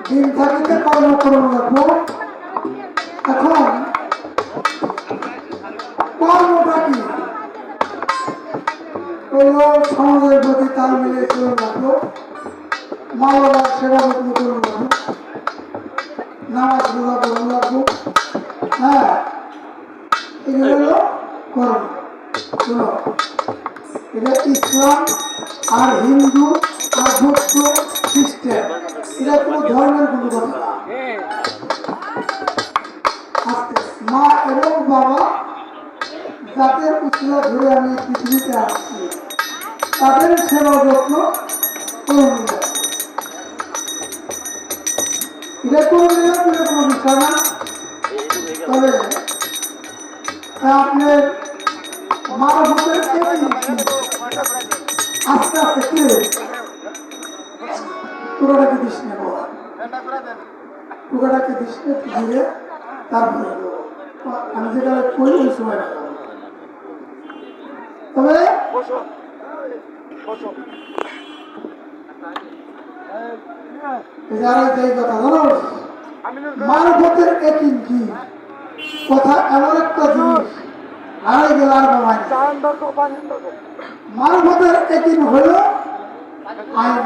দিন থাকিতে কর্ম করুন লাগবো। এখন কর্মটা কি হলো? সমাজের প্রতি তাল মিলিয়ে চলুন লাগবো, মা বাবার সেবা যত্ন করুন লাগবো, নামাজ রোজা করুন লাগবো। হ্যাঁ, এগুলো হলো কর্ম। শোনো, এটা ইসলাম আর হিন্দু আর বৌদ্ধ খ্রিস্টান, এটা কোনো ধর্মের কোনো কথা না। মা এবং বাবা যাদের উচিলা ধরে আমি পৃথিবীতে আসছি তাদের সেবা যত্ন করুন। এটা কোনো বিষয় না। তবে আপনার মা বাবার আস্তে আস্তে কে টুকাটাকে দিস না, টুকাটাকে দিস না ধীরে, তারপরে আমি যেটা করি ওই সময়। তবে মারফতের একই কি কথা, এমন একটা জিনিস হারাই গেল আর বাবাই। মারফতের একই হইল আইন।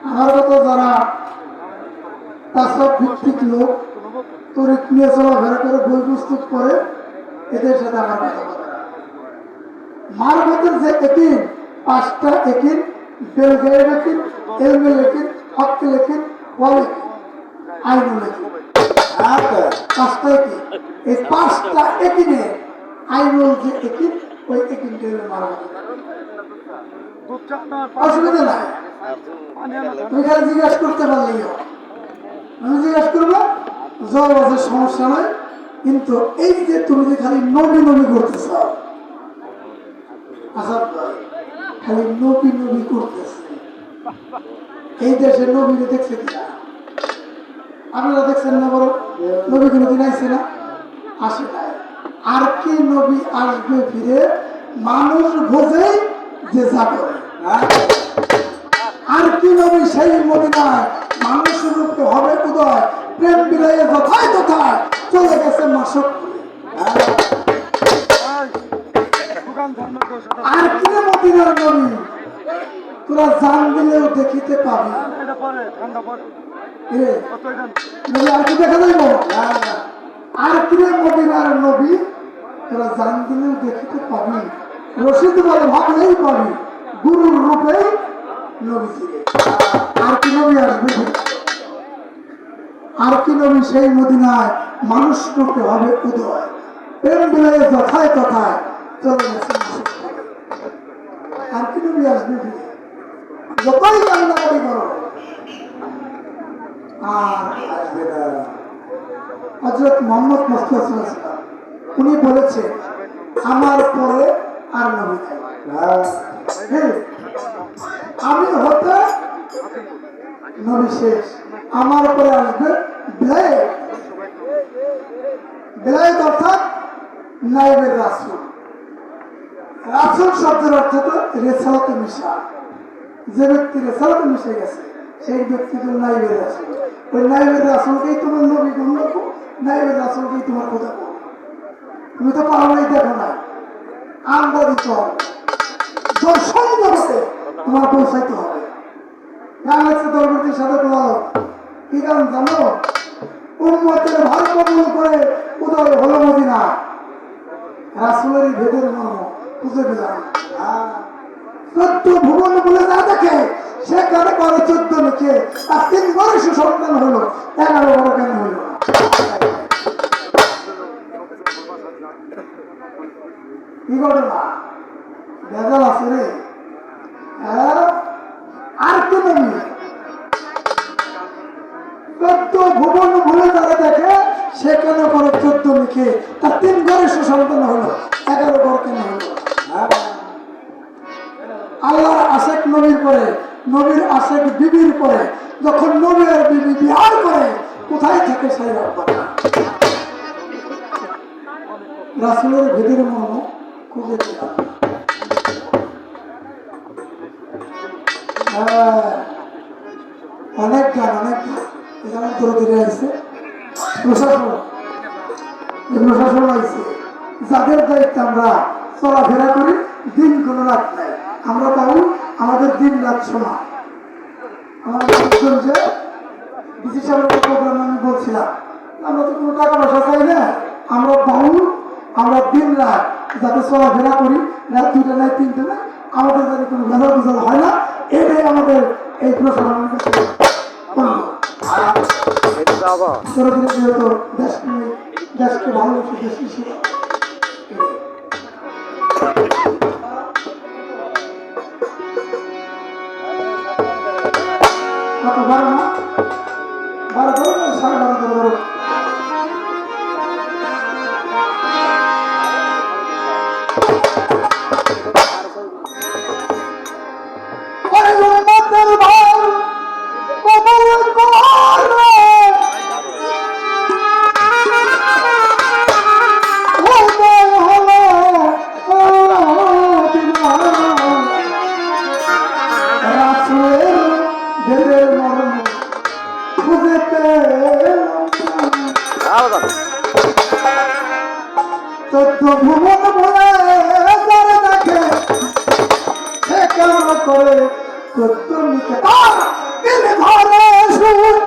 আমার মতো যারা তাসব ভিত্তিক লোক তরিক নিয়ে চলাফেরা করে বই পুস্তক করে, এদের সাথে আমার কথা বলে। মারফতের যে একিন, পাঁচটা একিন, বেলগায়ের একিন, এলমেল একিন, হকেল একিন, ওয়াল একিন, আইনুল একিন, পাঁচটা একিন। এই পাঁচটা একিনে আইনুল যে একিন, ওই একিনটা হলো মারফত। অসুবিধা নাই, তুমি খালি জিজ্ঞাসা করতে পারলেই হবে। আমি জিজ্ঞাসা করবো, জল আছে, সমস্যা নয়। কিন্তু এই যে তুমি যে খালি নবী নবী করতে চাও, আচ্ছা খালি নবী নবী করতেছে, এই দেশে নবী দেখছে কিনা? আপনারা দেখছেন না? বড় নবী কোনোদিন আইছে না? আসে নাই। আর কি নবী আসবে ফিরে? মানুষ বোঝেই যে যাবে। আর কি নবী সেই মদিনায় মানুষ রূপে হবে উদয়, প্রেম বিলাইয়ে যথায় তথায় চলে গেছে মাসক। আর কি মদিনার নবী তোরা জান দিলেও দেখিতে পাবি। আর কি দেখা যাইব? আর কি মদিনার নবী তোরা জান দিলেও দেখিতে পাবি। রশিদ বলে ভাবলেই পাবি, গুরুর রূপে নবী। আর কি নবী আসবে? আর কি নবী সেই মদিনায় মানুষ রূপে হবে উদয়, প্রেম বিলাইয়ে যথায় তথায় চলে গেছে। আর কি নবী আসবে? যতই কান্নাকাটি করো আর আসবে না। হযরত মুহাম্মদ মুস্তাফা সাল্লাল্লাহু আলাইহি ওয়াসাল্লাম উনি বলেছে, আমার পরে আর নবী নাই। আমি হতে নবী শেষ, আমার পরে আসবে বিলায়েত। বিলায়েত অর্থাৎ নায়েবে রাসূল। রাসূল শব্দের অর্থ তো রিসালাতে মিশা। যে ব্যক্তি রিসালাতে মিশে গেছে সেই ব্যক্তি তো নায়েবে রাসূল। ওই নায়েবে রাসূলকেই তোমার নবী গণ্য করো, নায়েবে রাসূলকেই তোমার খোদা করো। তুমি তো পাহাড়েই দেখো না, আমরা দিতে হবে, দর্শন জগতে তোমার পৌঁছাইতে হবে। দরবারের সাথে কি কারণ জানো? উম্মতের ভার কবুল করে উদয় হলো মদিনা। রাসূলের ভেদের মর্ম খুঁজে পেলাম। 14 ভুবন বলে যা দেখে সেখানে করে 14 লিখে, আর 3 বছর সন্তান হলো, 11 বড় কেন হইল? কি ঘটনা? ভেজাল আছে রে। আর কি নবী 14 ভুবন ভুলে যারা দেখে সেখানে করে 14 লিখে, তার 3 ঘরে সুসন্তান হলো, 11 ঘর কেন হলো? আল্লাহর আশেক নবীর পরে, নবীর আশেক বিবির পরে, যখন নবী আর বিবি বিহার করে, কোথায় থাকে সেই রব্বানা? রাসূলের ভেদের মর্ম খুঁজে পেলাম। অনেক গান এখানে ধরে ধরে আসছে প্রশাসন আসছে যাদের দায়িত্ব আমরা চলাফেরা করি দিন কোনো রাত নাই আমরা পাবো আমাদের দিন রাত সমান আমার যে ডিসি সাহেবের প্রোগ্রাম আমি বলছিলাম আমরা তো কোনো টাকা পয়সা চাই না আমরা পাবো আমরা দিন রাত যাতে চলাফেরা করি রাত 2টা নাই 3টা নাই আমাদের যাতে কোনো ভেজাল ভেজাল হয় না এটাই আমাদের এই প্রশাসনের কাছে যেহেতু দেশকে ভালোবাসে দেশ হিসেবে কত 12 না 12 ধরো 12.5 ধরো ভুবন ভরে যারা দেখে সে কেমন করে তত্ত্বনিকে তার দিল ধরে সুর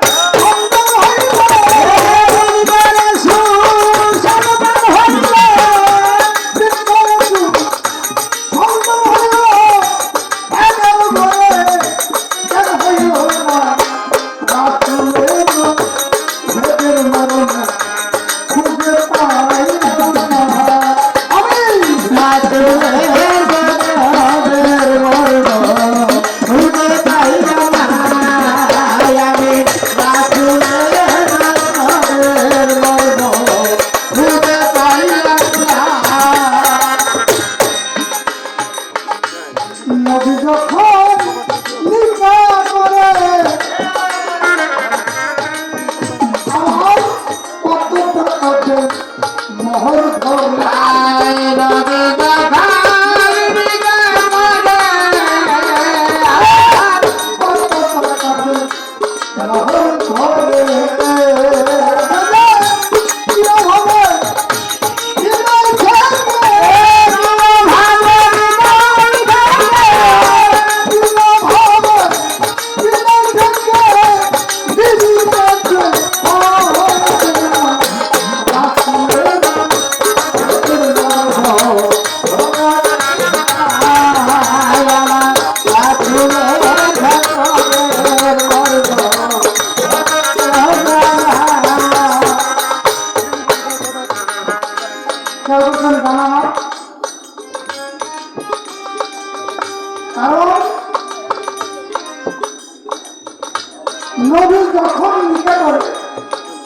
নবী যখন লিখে করে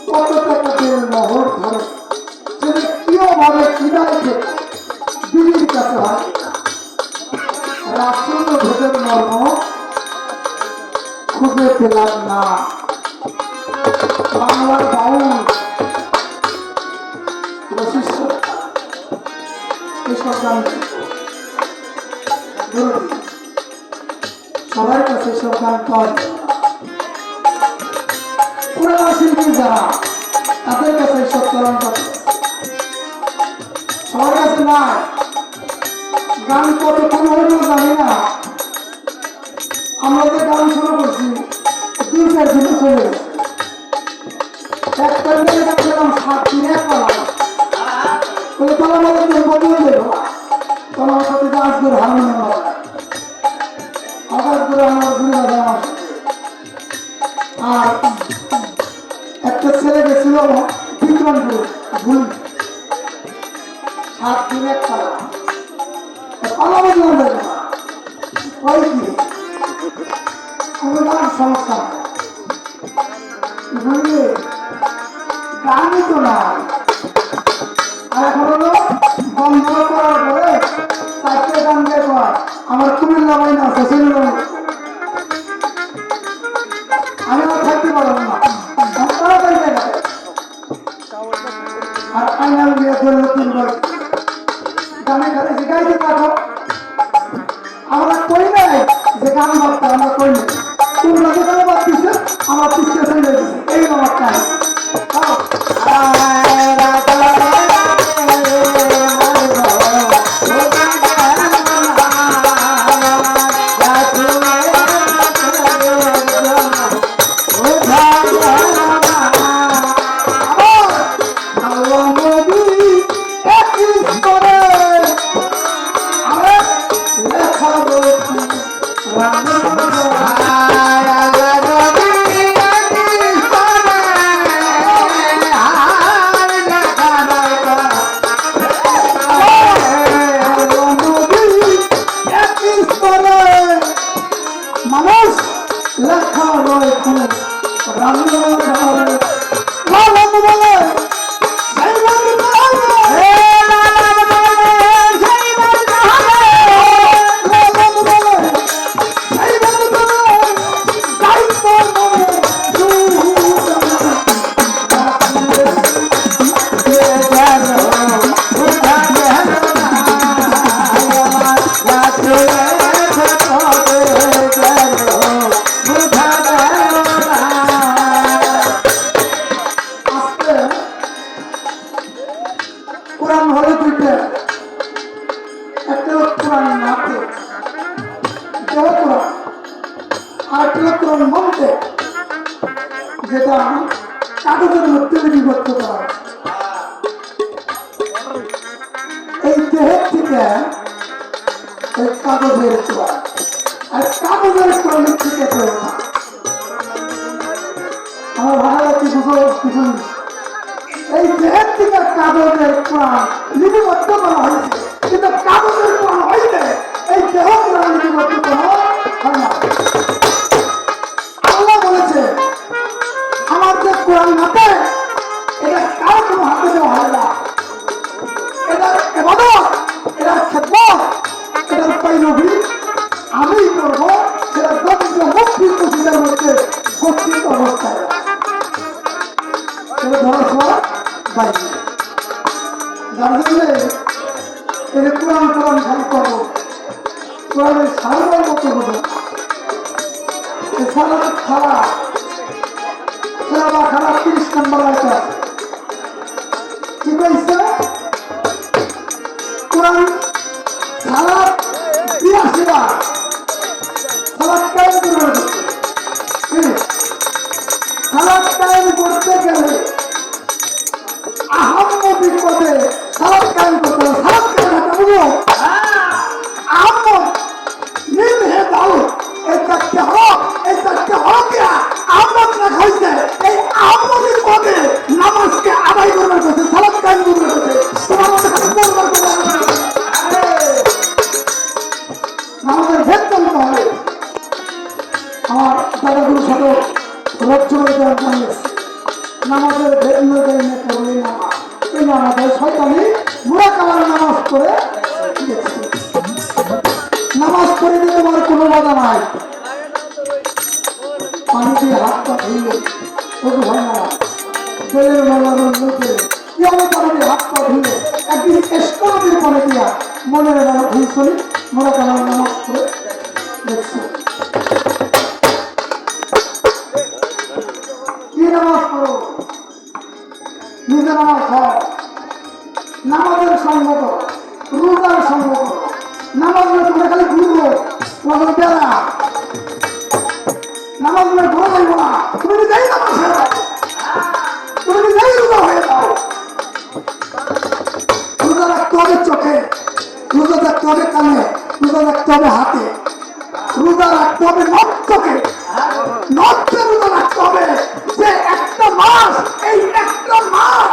কত টাকা দিয়ে মোহর ধরে সেটা কিভাবে কিভাবে দিদির কাছে হয় রাসূল ভেদের মর্ম খুঁজে পেলাম না বাংলার বাউল বৈশিষ্ট্য এসব গান সবার কাছে সব গান পাওয়া যায় পুরানো শিল্পী যারা তাদের কাছে সব চলন করে সবার কাছে না গান কতক্ষণ হইলেও জানি না আমরা যে গান শুরু করছি 2-4 দিনে চলে গেছে একটা মিলে গেছিলাম 7 দিনে পালা বলে পালা বলে বদলে দেবো তখন আমার সাথে ডান্স করে হারমোনিয়াম বাজায় আবার করে আমার ঘুরে বাজায় আমার সাথে আর একটা ছেলে গেছিল বিক্রমপুর ভুল 7 দিনে পালা পালা বদলে দেবো ওই কি আমার সমস্যা বুঝলে গানই তো না আর এখন হলো বন্ধ করার পরে 4টে গান দিয়ে কয় আমার কুমিল্লা বাইন আছে ছিল আমি আর থাকতে পারলাম না তাড়াতাড়ি গেছে আর ফাইনাল বিয়ে ধরলো 3 বার গানে গানে শিখাইতে থাকো আমরা কই নাই যেখানে বার্তা আমরা করি তোমরা যেখানে বাদ দিচ্ছে আমার পিছিয়ে চলে দিচ্ছে এই আমার কাজ মানুষ লেখা রয়েছে রান্না বলে কোরআন হলে দুইটা একটা কোরআন নাতে দেহ কোরআন আর একটা কোরআন মন্ত্রে যেটা কাগজের মধ্যে লিপিবদ্ধ করা এই দেহের থেকে এই কাগজের কোরআন আর কাগজের কোরআনের থেকে দেহ না আমার ভালো কি বুঝুন এই দেহের থেকে কাগজের কোরআন লিপিবদ্ধ করা হয়েছে কিন্তু কাগজের কোরআন হইলে এই দেহ কোরআন লিপিবদ্ধ করা হয় না আল্লাহ বলেছে আমার যে কোরআন হাতে এটা কারো কোনো হাতে দেওয়া হয় না এটার ইবাদত এটার খেদমত এটার পৈরবী আমি করবো সেটা দরিদ্র মুক্তি মসজিদের মধ্যে গচ্ছিত অবস্থায় এটা ধরার সময় বাইরে যার জন্য এটা কোরআন কোরআন খালি করবো কোরআনের সারাবার মতো হবে সারা খারা সারা খারা 30 নম্বর আয়তা কি কইছে কোরআন সারা 82 বার সারা কায়েম করবে সারা কায়েম করতে গেলে আহম্মদি পদে সালাত কায়েম করতে হবে সালাত কায়েম করতে বুঝো আহম্মদ নিম হে দাও এই চারটে হক দিয়া আহম্মদ রাখা হয়েছে এই আহম্মদের পদে নামাজকে আদায় করবার করছে সালাত কায়েম করবার করছে তোমার মধ্যে করবার নামাজের ভেদ চলতে হবে আমার দাদাগুরু সাথে রক্ষণে দেওয়ার জানিয়েছে নামাজের ভেদ অনুযায়ী করলে নামাজ এই নামাজের শয়তানি মুড়া কালার নামাজ করে দিয়েছে নামাজ করে দিতে তোমার কোনো বাধা নাই পানি দিয়ে হাতটা ধুইলে ওকে হয় না তেলের মলানোর মধ্যে কেমন পানি দিয়ে হাতটা ধুইলে একদিন এসকনদের পানি দিয়া মনের বেলা ধুইছলি মুড়া কালার নামাজ করে দেখছে কি নামাজ পড়ো নিজে নামাজ হয় নামাজের সঙ্গ করো রোজার সঙ্গ করো নামাজ তোমরা খালি ঘুরবো তোমাদের বেড়া নামাজ ঘোরা যাইব না তুমি নিজেই নামাজ হয়ে যাও তুমি নিজেই রোজা হয়ে যাও রোজা রাখতে হবে চোখে রোজা রাখতে হবে কানে রোজা রাখতে হবে হাতে রোজা রাখতে হবে নর্তকে নর্তে রোজা রাখতে হবে যে একটা মাস এই একটা মাস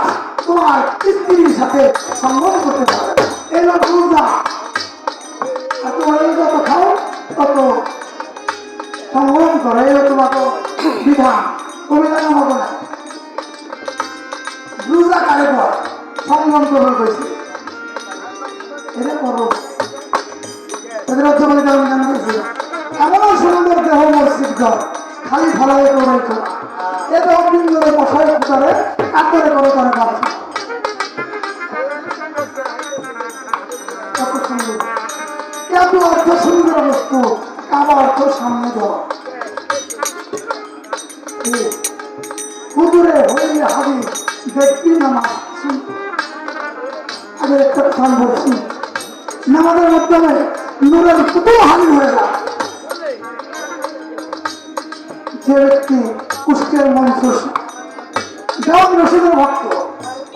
তোমার স্ত্রীর সাথে সংগম করতে পারে এই লোক রোজা আর তোমার যত খাও তত সংগম করো এই তোমার বিধান অভিধান হবে না রোজা কারে কর সংগম করবে কইছে এটা করো এদের অর্থ বলে কেমন জানতেছি এমন সুন্দর দেহ মসজিদ ঘর খালি ফলাই করে করা এ দেহ বিন্দুরে বসায় করে কাতরে করে করে কাজ কত সুন্দর এত অর্থ সুন্দর বস্তু কাবা অর্থ রাখো সামনে ধর হুজুরে হইলে হাবি ব্যক্তি নামাজ আগে একটা কথা বলছি নামাজের মাধ্যমে নূরের কুতুব হানি হয়ে যায় যে ব্যক্তি কুষ্টের মনসুর দেওয়ান রশিদের ভক্ত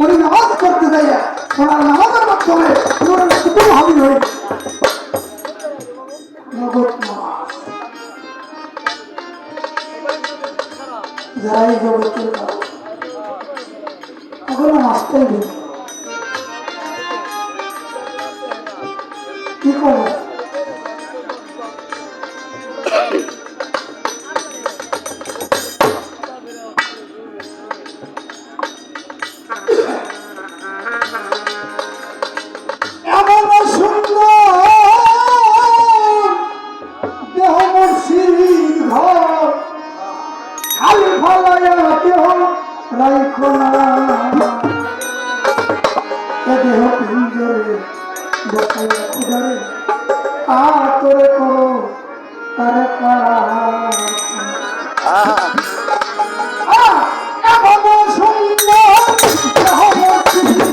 উনি নামাজ করতে যাইয়া ওনার নামাজের মাধ্যমে নূরের কুতুব হানি হয়ে নগদ নামাজ যারা এই জগতের ওগুলো নাচতেই দিন কি করবো এমন সুন্দর দেহ মসজিদ ঘর খালি ফলাইয়া দেহ রাইখো না এ দেহ পিঞ্জরে বসাইয়া খুদারে আতরে করো তারে এমন সুন্দর দেহ মসজিদ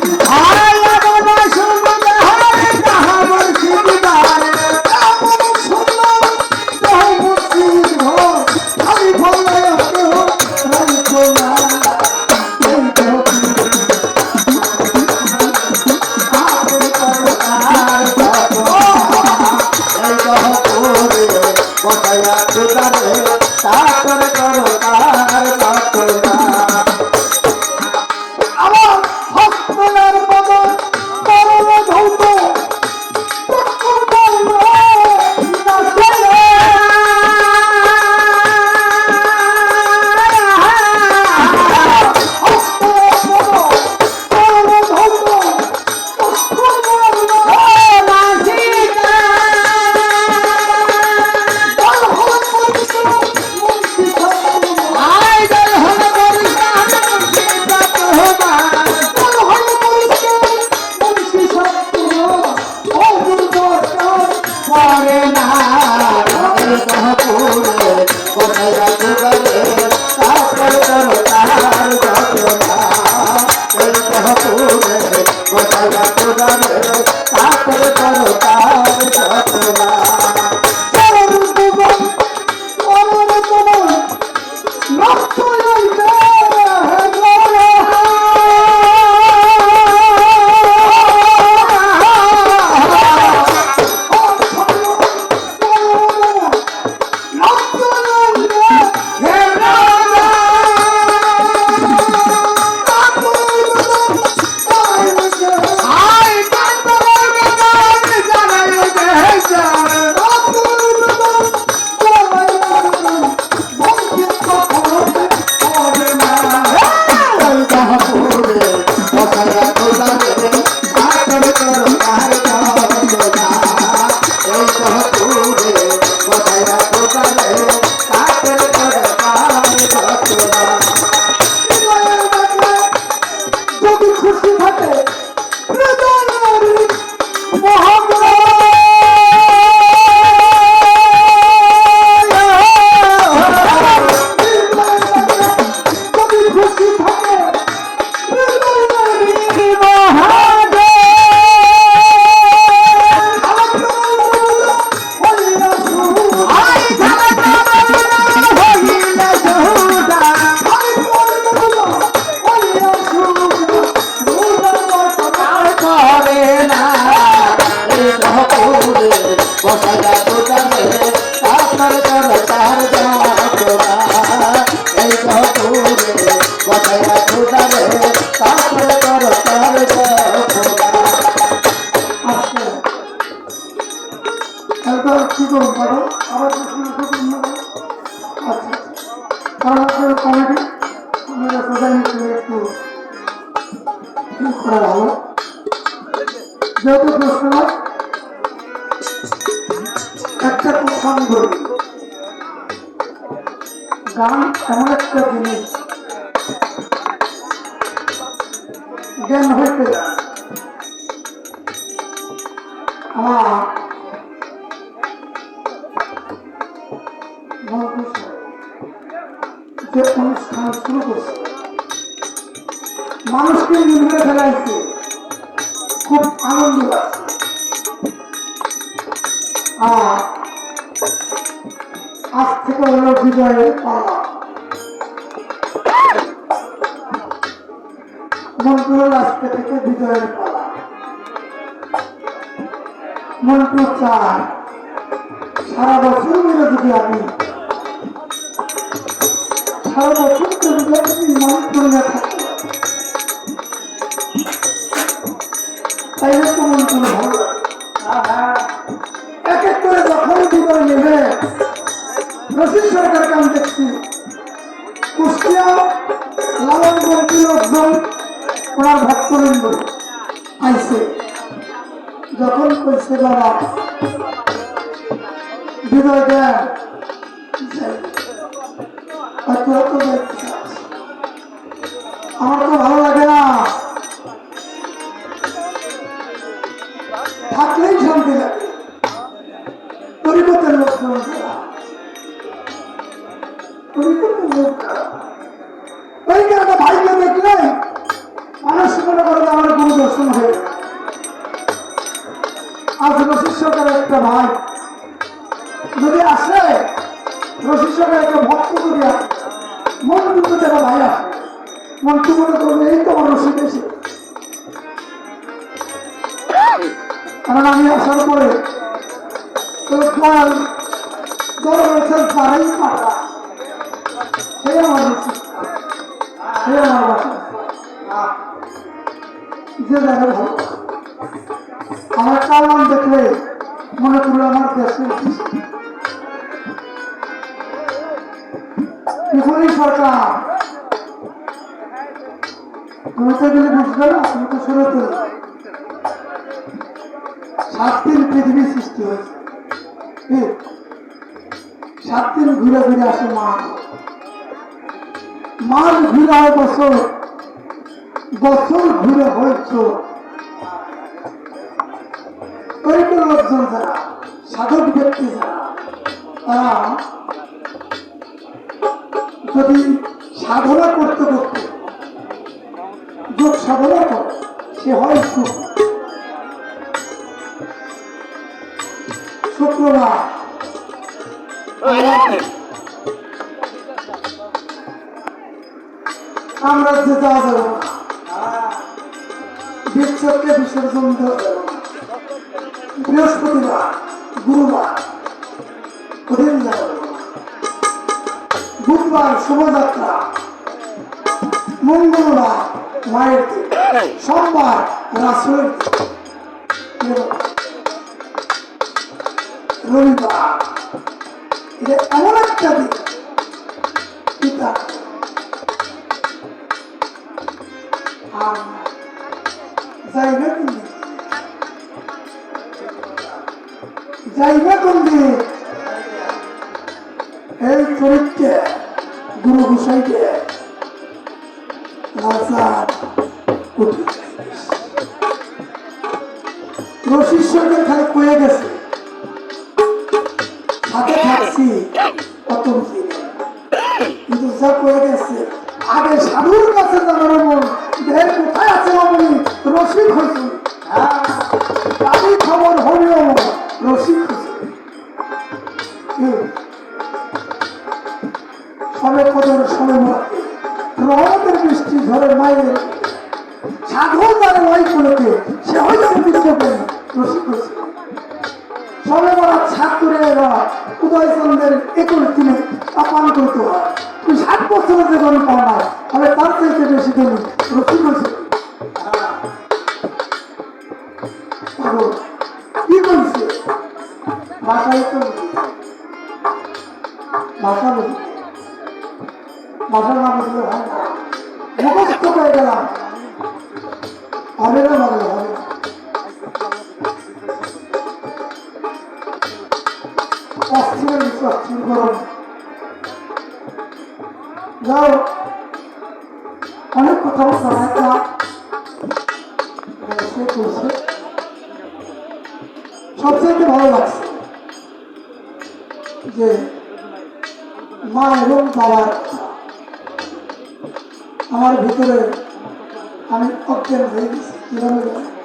গান এমন একটা জিনিস জ্ঞান হইতে আমার যে অনুষ্ঠান শুরু করছে, মানুষকে নিয়ে ফেলাইছে, খুব আনন্দ লাগছে। আর আজ থেকে হলো বিজয়ের পালা। মন্টুর আজকে থেকে বিজয়ের পালা। মন্টু চায় সারা বছর মিলে যদি আমি সারা বছর মন্টু নিয়ে থাকতে তাইলে তো মন্টু ভালো লাগে। এক এক করে যখন বিজয় নেবে, রশিদ সরকারকে আমি দেখছি কুষ্টিয়া লালন বর্তী লোকজন ওনার ভক্তবৃন্দ আইছে, যখন কইছে বাবা বিজয় দেন আমার তো ভালো লাগে না, থাকলেই শান্তি লাগে। তরিকতের লোকজন ভাইকে দেখলে মানুষ মনে করে আমার গুরু দর্শন হয়ে। আজ রশিদ সরকারের একটা ভাই যদি আসে, রশিদ সরকারের একটা ভক্ত যদি আসে, মন কিন্তু একটা ভাই আসে, মন কি মনে করবে এই তো আমার রশিদ এসে। কারণ আমি আসার পরে তারাই পাঠা, সে আমার রশিদ, সে আমার বাসা যে জায়গায় ভালো। আমার কালাম দেখলে মনে করলো আমার দেশে সরকার ঘুরতে গেলে বুঝবে না, তুমি তো শুরুতে 7 দিন পৃথিবী সৃষ্টি হয়েছে, 7 দিন ঘুরে ঘুরে আসে মাস, মাস ঘুরে হয় বছর, বছর ঘুরে হয়েছ। তরিকের লোকজন যারা, সাধক ব্যক্তি যারা, তারা যদি সাধনা করতে করতে যোগ সাধনা করে, সে হয় শুক্রবার সাম্রাজ্যে যাওয়া যাবে না, বিশ্বকে বিসর্জন দেওয়া যাবে না, বৃহস্পতিবার গুরুবার ওদিন যাওয়া যাবে না, বুধবার শোভাযাত্রা, মঙ্গলবার মায়ের দিন, সোমবার রাসুলের দিন, রবিবার এটা এমন একটা দিন পিতা আর যাইবে কোন দিন, যাইবে কোন দিন, এই চরিত্রে গুরু গোসাইকে রশিদ সরকার খালি কয়ে গেছে সাথে থাকছি কত কিন্তু যা কয়ে গেছে আগে সাধুর কাছে জানার মন দেহের কোথায় আছে অমনি রশিদ হয়েছে, তারই খবর হলেও রশিদ হয়েছে। সবে কদর সবে মাকে রহমতের বৃষ্টি ঝরে মায়ের সাধু যারা ওই করতে সে হয়তো বিশ্বপ্রেম রশিদ হয়েছে। সবে বলা ছাত্রে উদয়চন্দ্রের 21 দিনে আপান করতে হয়, তুই 7 বছরের যে গরম পাও না, তবে তার চাইতে বেশি দিন রশিদ হয়েছে। কি বলছে ভাষায় তো ভাষা বুঝি, ভাষা না বুঝলে হয় না, মুখস্থ করে গেলাম হবে না, বাংলা হবে না। অস্থির অস্থির গরম যাও, অনেক কথা করছে, সবচেয়ে ভালো লাগছে যে মা এবং বাবার কথা আমার ভিতরে আমি অজ্ঞান হয়ে গেছি কিভাবে জানেন?